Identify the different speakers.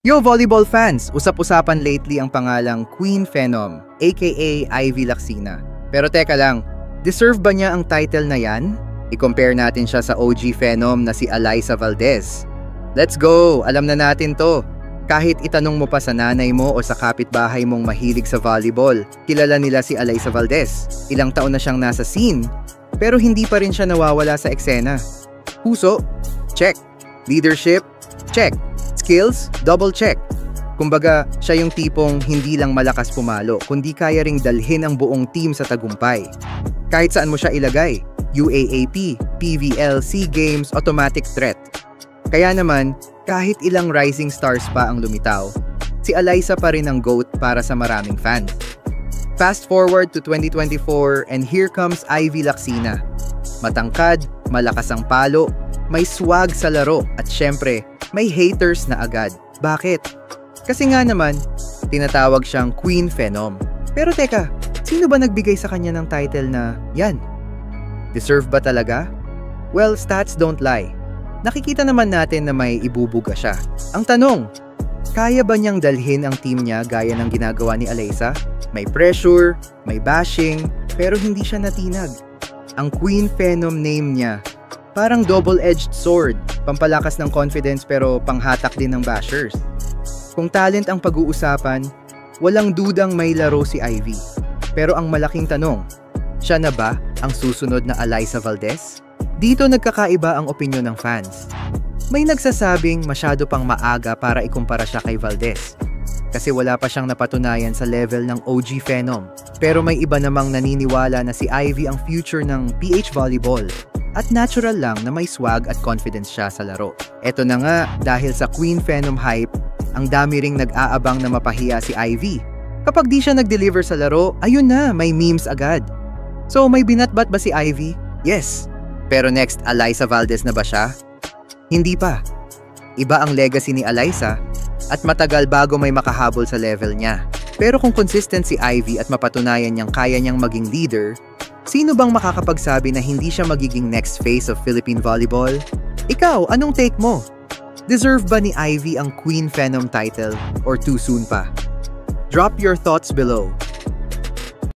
Speaker 1: Yo volleyball fans, usap-usapan lately ang pangalang Queen Phenom, aka Ivy Lacsina. Pero teka lang, deserve ba niya ang title na yan? I-compare natin siya sa OG Phenom na si Alyssa Valdez. Let's go! Alam na natin to. Kahit itanong mo pa sa nanay mo o sa kapitbahay mong mahilig sa volleyball, kilala nila si Alyssa Valdez. Ilang taon na siyang nasa scene, pero hindi pa rin siya nawawala sa eksena. Puso? Check. Leadership? Check. Skills? Double check. Kumbaga, siya yung tipong hindi lang malakas pumalo, kundi kaya ring dalhin ang buong team sa tagumpay. Kahit saan mo siya ilagay, UAAP, PVL, SEA Games, automatic threat. Kaya naman, kahit ilang rising stars pa ang lumitaw, si Alyssa pa rin ang GOAT para sa maraming fans. Fast forward to 2024 and here comes Ivy Lacsina. Matangkad, malakas ang palo, may swag sa laro at syempre, may haters na agad. Bakit? Kasi nga naman, tinatawag siyang Queen Phenom. Pero teka, sino ba nagbigay sa kanya ng title na yan? Deserve ba talaga? Well, stats don't lie. Nakikita naman natin na may ibubuga siya. Ang tanong, kaya ba niyang dalhin ang team niya gaya ng ginagawa ni Alyssa? May pressure, may bashing, pero hindi siya natinag. Ang Queen Phenom name niya, parang double-edged sword, pampalakas ng confidence pero panghatak din ng bashers. Kung talent ang pag-uusapan, walang dudang may laro si Ivy. Pero ang malaking tanong, siya na ba ang susunod na Alyssa Valdez? Dito nagkakaiba ang opinyon ng fans. May nagsasabing masyado pang maaga para ikumpara siya kay Valdez. Kasi wala pa siyang napatunayan sa level ng OG Phenom. Pero may iba namang naniniwala na si Ivy ang future ng PH Volleyball. At natural lang na may swag at confidence siya sa laro. Eto na nga, dahil sa Queen Phenom hype, ang dami ring nag-aabang na mapahiya si Ivy. Kapag di siya nag-deliver sa laro, ayun na, may memes agad. So may binatbat ba si Ivy? Yes. Pero next, Alyssa Valdez na ba siya? Hindi pa. Iba ang legacy ni Alyssa at matagal bago may makahabol sa level niya. Pero kung consistent si Ivy at mapatunayan niyang kaya niyang maging leader, sino bang makakapagsabi na hindi siya magiging next face of Philippine volleyball? Ikaw, anong take mo? Deserve ba ni Ivy ang Queen Phenom title or too soon pa? Drop your thoughts below.